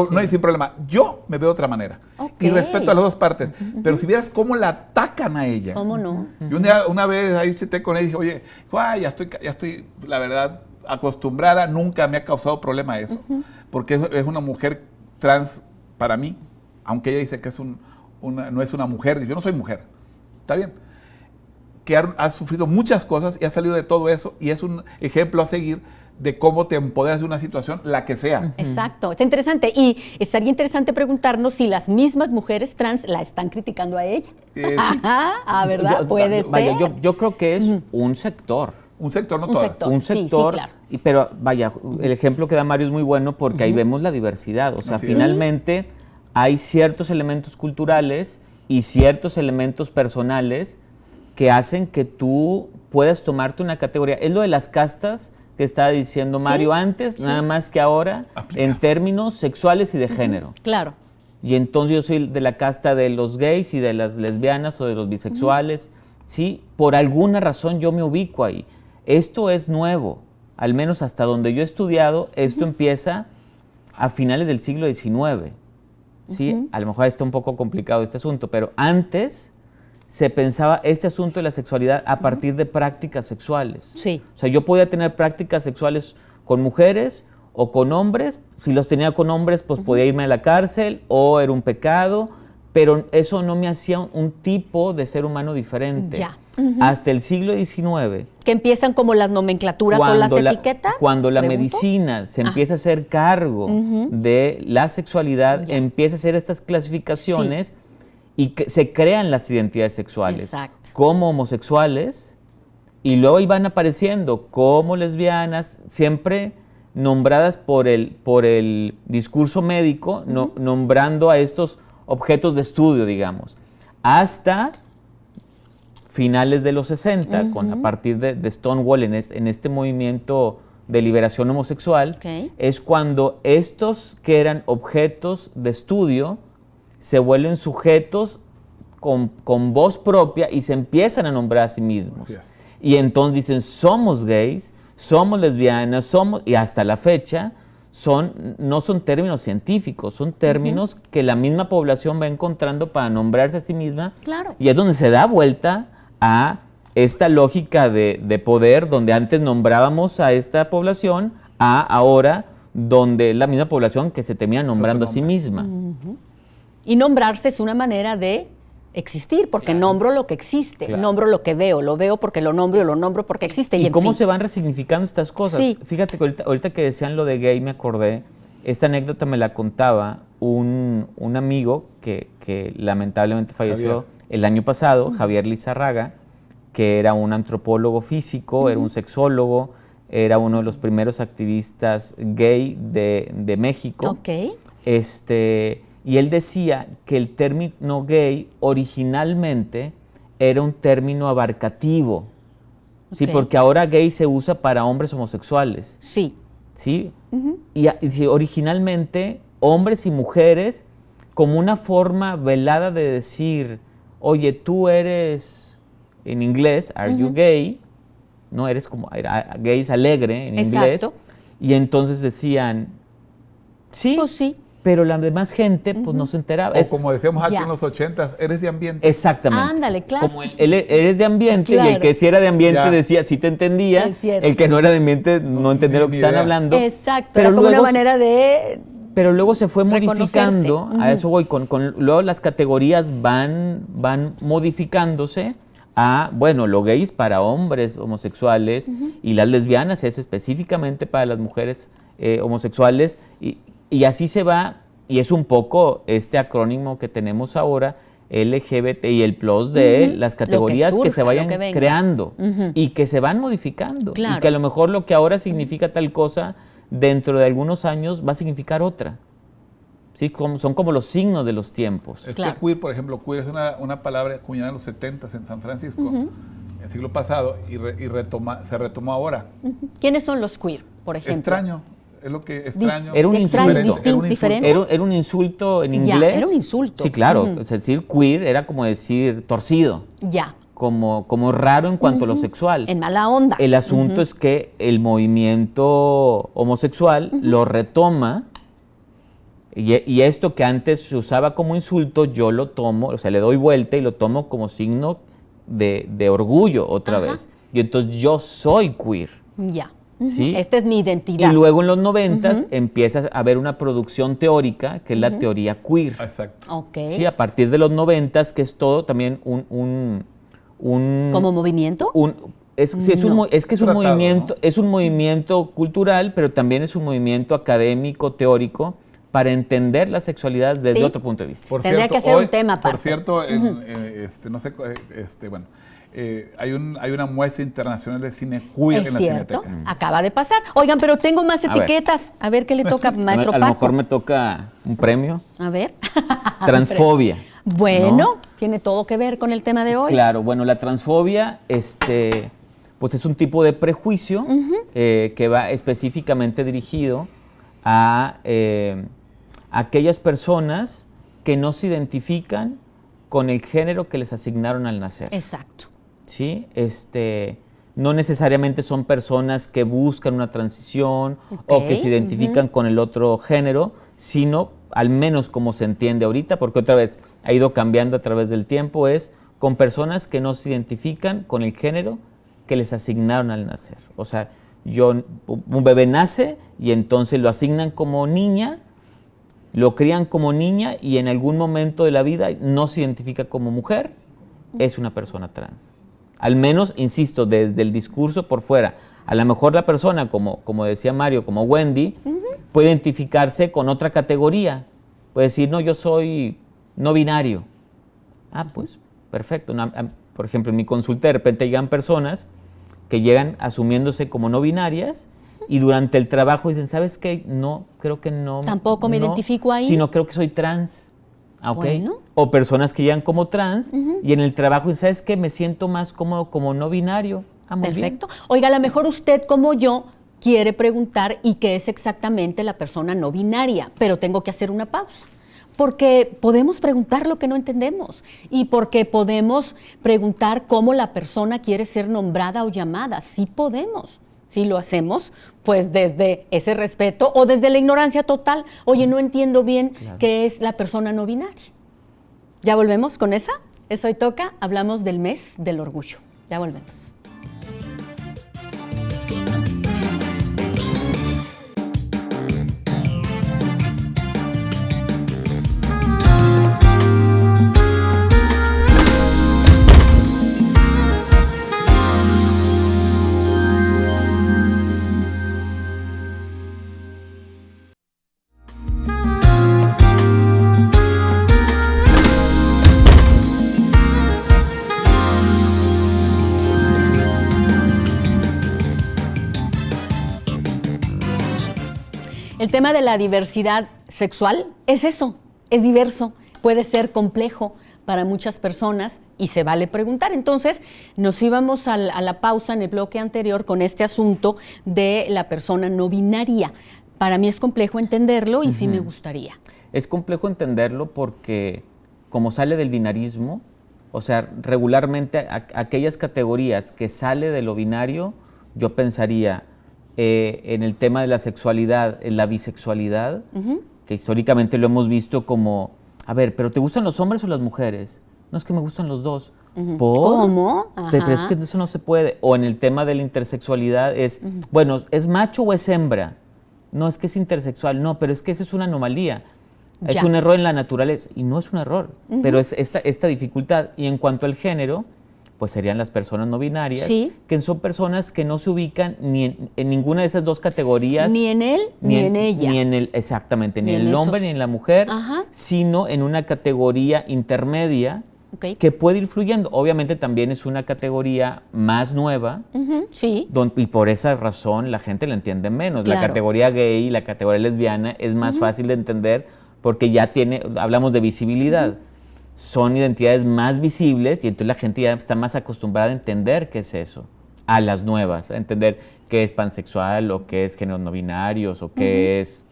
no hay sin problema. Yo me veo de otra manera. Y respeto a las dos partes. Pero si vieras cómo la atacan a ella. ¿Cómo no? Yo una vez ahí chité con ella y dije, oye, ya estoy, la verdad, acostumbrada. Nunca me ha causado problema eso. Porque es una mujer trans para mí. Aunque ella dice que no es una mujer, yo no soy mujer, está bien, que ha sufrido muchas cosas y ha salido de todo eso y es un ejemplo a seguir de cómo te empoderas de una situación, la que sea. Exacto, está interesante. Y estaría interesante preguntarnos si las mismas mujeres trans la están criticando a ella. Sí. ¿Verdad? Puede ser. Yo creo que es un sector. Un sector, no todas. Un sector, sí, claro. Pero vaya, el ejemplo que da Mario es muy bueno porque ahí vemos la diversidad. O sea, finalmente hay ciertos elementos culturales y ciertos elementos personales que hacen que tú puedas tomarte una categoría. Es lo de las castas que estaba diciendo Mario antes, nada más que ahora, en términos sexuales y de género. Claro. Y entonces yo soy de la casta de los gays y de las lesbianas o de los bisexuales. Sí, por alguna razón yo me ubico ahí. Esto es nuevo, al menos hasta donde yo he estudiado, esto empieza a finales del siglo XIX. Sí, a lo mejor está un poco complicado este asunto, pero antes se pensaba este asunto de la sexualidad a partir de prácticas sexuales. Sí. O sea, yo podía tener prácticas sexuales con mujeres o con hombres. Si los tenía con hombres, pues podía irme a la cárcel o era un pecado, pero eso no me hacía un tipo de ser humano diferente. Ya. Hasta el siglo XIX. Que empiezan como las nomenclaturas o las etiquetas. Cuando la medicina se empieza a hacer cargo de la sexualidad, empieza a hacer estas clasificaciones y que se crean las identidades sexuales. Exacto. Como homosexuales y luego iban apareciendo como lesbianas, siempre nombradas por el discurso médico, nombrando a estos objetos de estudio, digamos, hasta finales de los 60, a partir de Stonewall, en este movimiento de liberación homosexual, es cuando estos que eran objetos de estudio se vuelven sujetos con voz propia y se empiezan a nombrar a sí mismos. Y entonces dicen, somos gays, somos lesbianas, y hasta la fecha no son términos científicos, son términos que la misma población va encontrando para nombrarse a sí misma. Claro. Y es donde se da vuelta a esta lógica de poder, donde antes nombrábamos a esta población, a ahora donde es la misma población que se termina nombrando a sí misma. Y nombrarse es una manera de existir, porque nombro lo que existe, nombro lo que veo, lo veo porque lo nombro porque existe. ¿Y cómo se van resignificando estas cosas? Sí. Fíjate que ahorita que decían lo de gay me acordé, esta anécdota me la contaba un amigo que lamentablemente falleció el año pasado, Javier Lizarraga, que era un antropólogo físico, era un sexólogo, era uno de los primeros activistas gay de México. Y él decía que el término gay originalmente era un término abarcativo, ¿sí? Porque ahora gay se usa para hombres homosexuales. Sí. ¿Sí? Y originalmente hombres y mujeres como una forma velada de decir, oye, tú eres, en inglés, are you gay? No, eres como, gay es alegre en inglés. Y entonces decían, sí. Pues sí. Pero la demás gente pues no se enteraba. O como decíamos antes en los 80s, eres de ambiente. Exactamente. Ándale, claro. Como eres de ambiente y el que sí era de ambiente decía, sí te entendía. El que no era de ambiente no entendía lo que estaban hablando. Exacto, pero era como una manera de pero luego se fue modificando, a eso voy, luego las categorías van modificándose a, bueno, lo gay es para hombres homosexuales y las lesbianas es específicamente para las mujeres homosexuales y así se va, y es un poco este acrónimo que tenemos ahora, LGBT y el plus de las categorías que se vayan creando y que se van modificando. Claro. Y que a lo mejor lo que ahora significa tal cosa, dentro de algunos años va a significar otra. ¿sí? Son como los signos de los tiempos. Claro. Queer, por ejemplo, queer es una palabra acuñada en los 70s en San Francisco, en el siglo pasado, y se retomó ahora. ¿Quiénes son los queer, por ejemplo? Extraño. Es lo que extraño. Era un insulto. ¿Diferente? Era un insulto en inglés. Era un insulto. Sí, claro. Es decir, queer era como decir torcido. Ya. Como raro en cuanto a lo sexual. En mala onda. El asunto es que el movimiento homosexual lo retoma, y esto que antes se usaba como insulto, yo lo tomo, o sea, le doy vuelta y lo tomo como signo de orgullo otra vez. Y entonces yo soy queer. Ya. ¿Sí? Esta es mi identidad. Y luego en los 90s empieza a haber una producción teórica, que es la teoría queer. Exacto. Okay. Sí, a partir de los 90s, que es todo también un ¿como movimiento? Es un movimiento cultural, pero también es un movimiento académico, teórico, para entender la sexualidad desde otro punto de vista. Tendría que ser un tema aparte. Por cierto, no sé, bueno, hay una muestra internacional de cine queer en la Cineteca. Acaba de pasar. Oigan, pero tengo más etiquetas. A ver qué le toca, maestro Paco. A lo mejor me toca un premio. A ver. Transfobia. Bueno, ¿no? Tiene todo que ver con el tema de hoy. Claro, bueno, la transfobia, pues es un tipo de prejuicio que va específicamente dirigido a aquellas personas que no se identifican con el género que les asignaron al nacer. Exacto. ¿Sí? No necesariamente son personas que buscan una transición o que se identifican con el otro género, sino, al menos como se entiende ahorita, porque otra vez ha ido cambiando a través del tiempo, es con personas que no se identifican con el género que les asignaron al nacer. O sea, un bebé nace y entonces lo asignan como niña, lo crían como niña y en algún momento de la vida no se identifica como mujer, es una persona trans. Al menos, insisto, desde el discurso por fuera. A lo mejor la persona, como decía Mario, como Wendy, puede identificarse con otra categoría. Puede decir, no, yo soy no binario. Ah, pues, perfecto. Por ejemplo, en mi consulta de repente llegan personas que llegan asumiéndose como no binarias y durante el trabajo dicen, ¿sabes qué? No, creo que no. Tampoco me identifico ahí. Sino creo que soy trans. ¿Okay? Bueno. O personas que llegan como trans y en el trabajo dicen, ¿sabes qué? Me siento más cómodo como no binario. Ah, muy perfecto. bien. Oiga, a lo mejor usted, como yo, quiere preguntar y qué es exactamente la persona no binaria, pero tengo que hacer una pausa. Porque podemos preguntar lo que no entendemos y porque podemos preguntar cómo la persona quiere ser nombrada o llamada. Sí podemos. Si lo hacemos, pues desde ese respeto o desde la ignorancia total. Oye, no entiendo bien qué es la persona no binaria. ¿Ya volvemos con esa? Eso hoy toca. Hablamos del mes del orgullo. Ya volvemos. El tema de la diversidad sexual es eso, es diverso, puede ser complejo para muchas personas y se vale preguntar. Entonces, nos íbamos a la pausa en el bloque anterior con este asunto de la persona no binaria. Para mí es complejo entenderlo y sí me gustaría. Es complejo entenderlo porque, como sale del binarismo, o sea, regularmente aquellas categorías que sale de lo binario, yo pensaría en el tema de la sexualidad, en la bisexualidad, que históricamente lo hemos visto como, a ver, ¿pero te gustan los hombres o las mujeres? No, es que me gustan los dos. ¿Por? ¿Cómo? Pero es que eso no se puede. O en el tema de la intersexualidad es, bueno, ¿es macho o es hembra? No, es que es intersexual. No, pero es que esa es una anomalía. Es un error en la naturaleza. Y no es un error, pero es esta dificultad. Y en cuanto al género, pues serían las personas no binarias, que son personas que no se ubican ni en ninguna de esas dos categorías. Ni en él, ni en ella. Exactamente, ni en el hombre ni en la mujer, sino en una categoría intermedia que puede ir fluyendo. Obviamente también es una categoría más nueva, y por esa razón la gente la entiende menos. Claro. La categoría gay, la categoría lesbiana es más fácil de entender porque ya hablamos de visibilidad, son identidades más visibles y entonces la gente ya está más acostumbrada a entender qué es eso, a las nuevas, a entender qué es pansexual o qué es géneros no binarios o qué es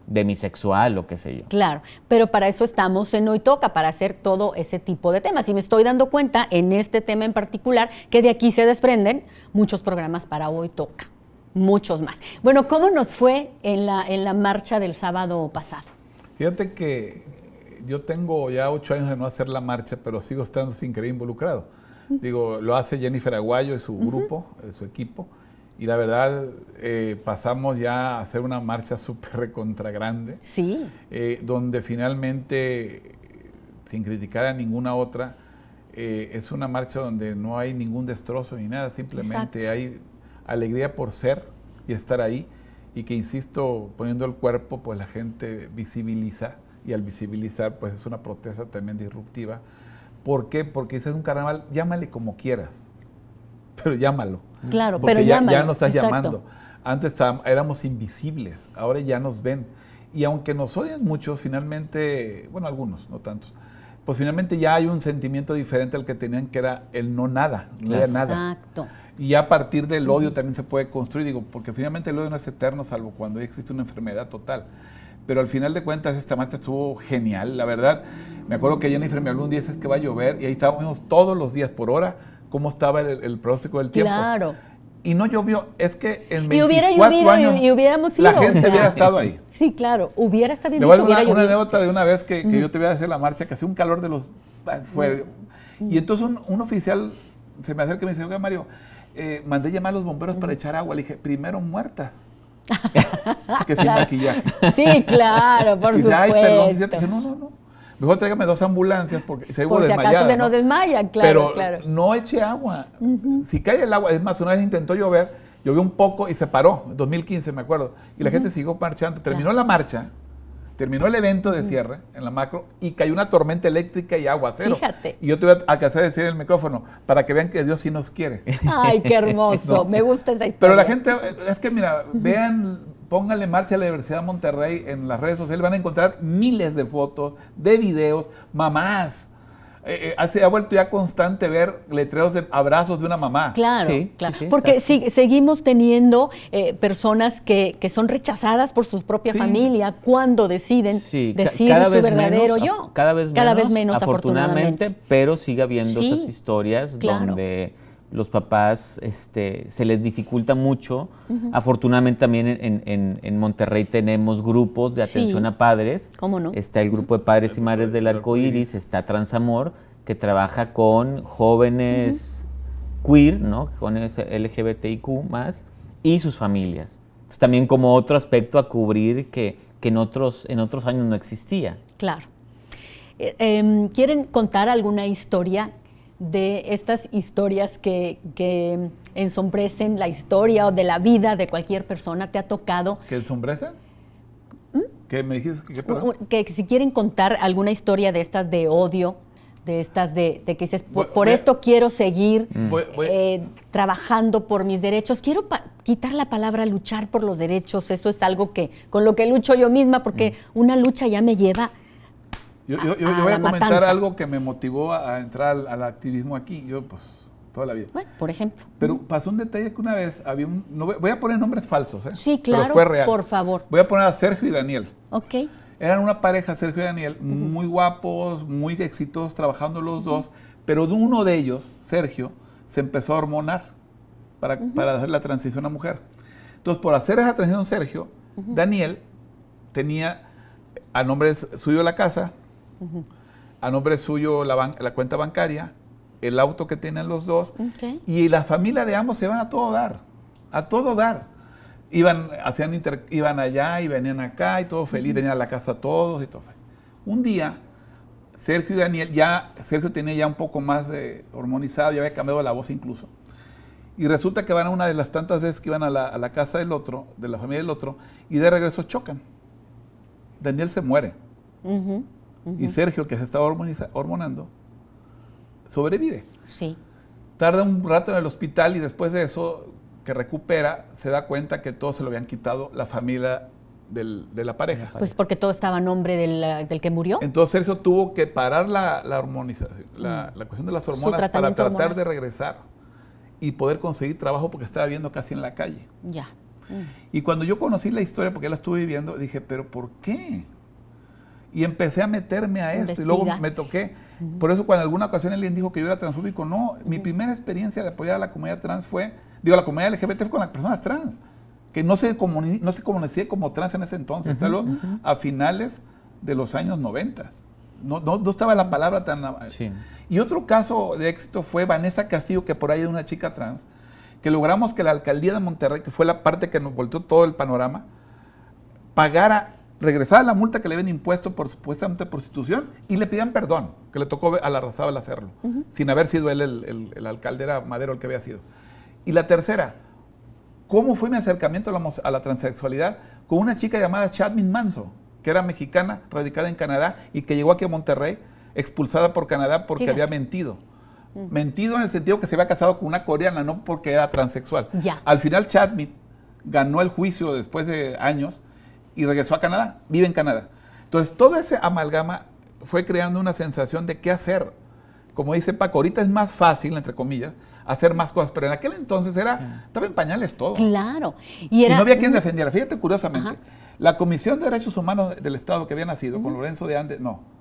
demisexual o qué sé yo. Claro, pero para eso estamos en Hoy Toca, para hacer todo ese tipo de temas. Y me estoy dando cuenta en este tema en particular que de aquí se desprenden muchos programas para Hoy Toca, muchos más. Bueno, ¿cómo nos fue en la marcha del sábado pasado? Fíjate que yo tengo ya 8 años de no hacer la marcha, pero sigo estando sin querer involucrado. Digo, lo hace Jennifer Aguayo y su grupo, su equipo. Y la verdad, pasamos ya a hacer una marcha súper recontra grande. Sí. Donde finalmente, sin criticar a ninguna otra, es una marcha donde no hay ningún destrozo ni nada. Simplemente hay alegría por ser y estar ahí. Y que, insisto, poniendo el cuerpo, pues la gente visibiliza. Y al visibilizar, pues es una protesta también disruptiva. ¿Por qué? Porque ese es un carnaval, llámale como quieras. Pero llámalo. Claro, porque pero ya nos estás exacto. llamando. Antes éramos invisibles, ahora ya nos ven. Y aunque nos odian muchos, finalmente, bueno, algunos, no tantos, pues finalmente ya hay un sentimiento diferente al que tenían, que era el no nada, no había nada. Exacto. Y a partir del odio también se puede construir, digo, porque finalmente el odio no es eterno, salvo cuando existe una enfermedad total. Pero al final de cuentas esta marcha estuvo genial, la verdad. Me acuerdo que Jennifer me habló un día, es que va a llover, y ahí estábamos todos los días por hora, cómo estaba el pronóstico del tiempo. Claro. Y no llovió, es que en 24 y hubiera llovido años y hubiéramos ido. la gente hubiera estado ahí. Sí, claro, hubiera estado bien Igual dicho, hubiera una llovido. anécdota de una vez que yo te voy a hacer la marcha, que hacía un calor de los... Y entonces un oficial se me acerca y me dice, oiga Mario, mandé llamar a los bomberos para echar agua. Le dije, primero muertas. Que sin maquillaje. Sí, claro, por y dice, supuesto. ay, perdón, sí, dije, no. Mejor tráigame 2 ambulancias porque se por si acaso se nos desmaya, claro, pero claro. no eche agua. Si cae el agua, es más, una vez intentó llover, llovió un poco y se paró, en 2015 me acuerdo, y la gente siguió marchando. Terminó la marcha, terminó el evento de cierre en la macro y cayó una tormenta eléctrica y aguacero. Fíjate. Y yo te voy a alcanzar a decir en el micrófono para que vean que Dios sí nos quiere. Ay, qué hermoso, me gusta esa historia. Pero la gente, es que mira, vean, pónganle marcha a la Universidad de Monterrey en las redes sociales, van a encontrar miles de fotos, de videos, mamás. Se ha vuelto ya constante ver letreros de abrazos de una mamá. Claro, Sí, claro. sí, Porque seguimos teniendo personas que son rechazadas por su propia familia cuando deciden decir su verdadero yo. Cada vez menos, afortunadamente, pero sigue habiendo esas historias donde los papás se les dificulta mucho. Afortunadamente también en Monterrey tenemos grupos de atención a padres. ¿Cómo no? Está el grupo de padres y madres del arco iris, está Transamor, que trabaja con jóvenes queer, ¿no? Jóvenes LGBTIQ+, y sus familias. Entonces, también como otro aspecto a cubrir que en otros años no existía. Claro. ¿Quieren contar alguna historia de estas historias que ensombrecen la historia o de la vida de cualquier persona? ¿Te ha tocado? ¿Que ensombrecen? ¿Qué me dijiste? Que si quieren contar alguna historia de estas de odio, de estas de que dices, por esto quiero seguir trabajando por mis derechos. Quiero quitar la palabra luchar por los derechos. Eso es algo con lo que lucho yo misma, porque una lucha ya me lleva Yo voy a comentar algo que me motivó a entrar al activismo aquí. Yo, pues, toda la vida. Bueno, por ejemplo. Pero pasó un detalle que una vez había voy a poner nombres falsos, ¿eh? Sí, claro, pero fue real. por favor. Voy a poner a Sergio y Daniel. Ok. Eran una pareja, Sergio y Daniel, muy guapos, muy exitosos, trabajando los dos, pero de uno de ellos, Sergio, se empezó a hormonar para hacer la transición a mujer. Entonces, por hacer esa transición, Sergio, Daniel tenía a nombre suyo la casa, a nombre suyo la cuenta bancaria, el auto que tienen los dos, y la familia de ambos se van a todo dar, Iban allá y venían acá y todo feliz, venían a la casa todos y todo. Un día, Sergio y Daniel, Sergio tenía ya un poco más hormonizado, ya había cambiado la voz incluso. Y resulta que van a una de las tantas veces que iban a la casa del otro, de la familia del otro, y de regreso chocan. Daniel se muere. Y Sergio, que se estaba hormonando, sobrevive. Sí. Tarda un rato en el hospital y después de eso, que recupera, se da cuenta que todo se lo habían quitado la familia de la pareja. Pues porque todo estaba a nombre del que murió. Entonces Sergio tuvo que parar la hormonización, la cuestión de las hormonas para tratar hormonal de regresar y poder conseguir trabajo porque estaba viviendo casi en la calle. Ya. Y cuando yo conocí la historia, porque ya la estuve viviendo, dije, ¿pero por qué? Y empecé a meterme a esto y luego me toqué. Por eso cuando en alguna ocasión alguien dijo que yo era transfóbico, no, mi primera experiencia de apoyar a la comunidad trans fue, la comunidad LGBT fue con las personas trans, que no se conocía como trans en ese entonces, hasta luego a finales de los años 90. No estaba la palabra tan... Sí. Y otro caso de éxito fue Vanessa Castillo, que por ahí es una chica trans, que logramos que la alcaldía de Monterrey, que fue la parte que nos volteó todo el panorama, regresara la multa que le habían impuesto por supuestamente prostitución y le pidían perdón, que le tocó a la Razabal hacerlo, sin haber sido él el alcalde, era Madero el que había sido. Y la tercera, ¿cómo fue mi acercamiento a la transexualidad? Con una chica llamada Chadmin Manso, que era mexicana, radicada en Canadá y que llegó aquí a Monterrey, expulsada por Canadá porque había mentido. Mentido en el sentido que se había casado con una coreana, no porque era transexual. Ya. Al final Chadmin ganó el juicio después de años y regresó a Canadá, vive en Canadá. Entonces todo ese amalgama fue creando una sensación de qué hacer. Como dice Paco, ahorita es más fácil, entre comillas, hacer más cosas, pero en aquel entonces estaba en pañales todo. Claro. Y no había quien defendiera. Fíjate curiosamente, la Comisión de Derechos Humanos del Estado que había nacido con Lorenzo de Ande,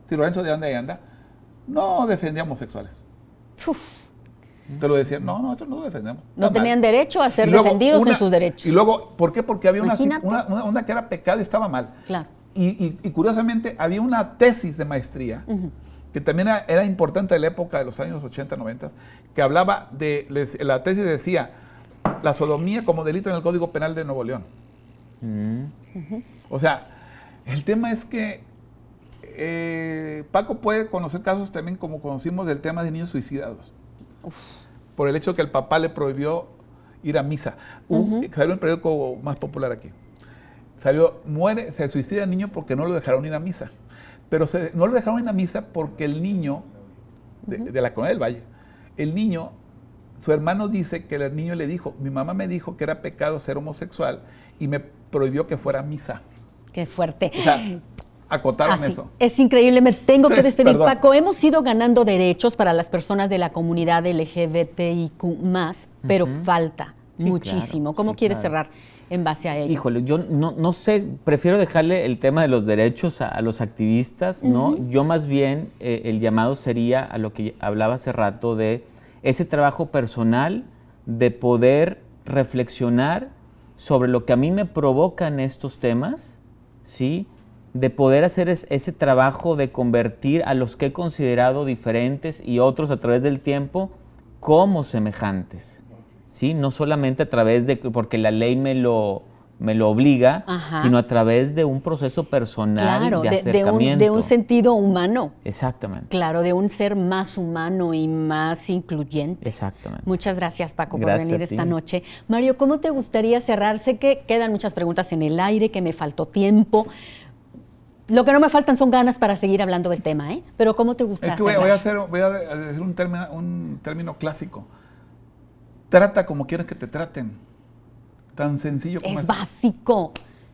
Lorenzo de Ande y Anda, no defendía homosexuales. Te lo decían, nosotros no lo defendemos. No tenían derecho a ser defendidos en sus derechos. Y luego, ¿por qué? Porque había una onda que era pecado y estaba mal. Claro. Y curiosamente, había una tesis de maestría, que también era importante en la época de los años 80, 90, que hablaba la tesis decía, la sodomía como delito en el Código Penal de Nuevo León. O sea, el tema es que Paco puede conocer casos también como conocimos del tema de niños suicidados. Por el hecho de que el papá le prohibió ir a misa. Salió el periódico más popular aquí. Se suicida el niño porque no lo dejaron ir a misa. Pero no lo dejaron ir a misa porque el niño, de la Colonia del Valle, el niño, su hermano dice que el niño le dijo, mi mamá me dijo que era pecado ser homosexual y me prohibió que fuera a misa. Qué fuerte. O sea, acotaron eso. Es increíble, me tengo que despedir. Perdón. Paco, hemos ido ganando derechos para las personas de la comunidad LGBTIQ+, pero falta muchísimo. Claro, ¿Cómo quieres cerrar en base a ello? Híjole, yo no sé, prefiero dejarle el tema de los derechos a los activistas, ¿no? Yo más bien el llamado sería a lo que hablaba hace rato de ese trabajo personal de poder reflexionar sobre lo que a mí me provocan estos temas, ¿sí? De poder hacer ese trabajo de convertir a los que he considerado diferentes y otros a través del tiempo como semejantes, ¿sí? No solamente a través de, porque la ley me lo obliga, sino a través de un proceso personal de acercamiento. De un sentido humano. Exactamente. Claro, de un ser más humano y más incluyente. Exactamente. Muchas gracias, Paco, por venir esta noche. Mario, ¿cómo te gustaría cerrar? Sé que quedan muchas preguntas en el aire, que me faltó tiempo. Lo que no me faltan son ganas para seguir hablando del tema, ¿eh? Pero ¿cómo te gusta cerrar? Voy a decir un término clásico. Trata como quieres que te traten. Tan sencillo como es eso. Básico.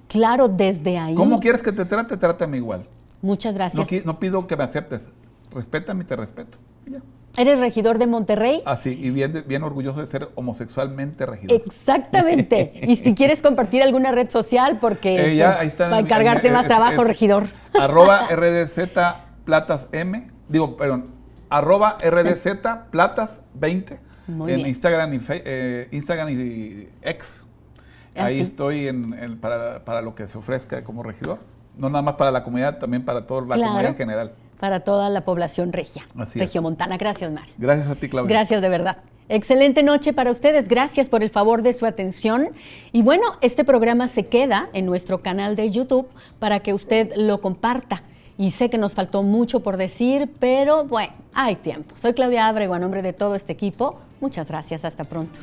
Claro, desde ahí. ¿Cómo quieres que te trate? Trátame igual. Muchas gracias. No pido que me aceptes. Respétame y te respeto. Ya. ¿Eres regidor de Monterrey? Así, y bien orgulloso de ser homosexualmente regidor. Exactamente. Y si quieres compartir alguna red social, porque ahí está, para encargarte más trabajo, regidor. @RDZPlatasM, @RDZPlatas20 en Instagram y X. Ahí estoy para lo que se ofrezca como regidor. No nada más para la comunidad, también para toda la comunidad en general. Para toda la población regia, regiomontana. Gracias, Mario. Gracias a ti, Claudia. Gracias de verdad. Excelente noche para ustedes. Gracias por el favor de su atención. Y bueno, este programa se queda en nuestro canal de YouTube para que usted lo comparta. Y sé que nos faltó mucho por decir, pero bueno, hay tiempo. Soy Claudia Ábrego, a nombre de todo este equipo. Muchas gracias. Hasta pronto.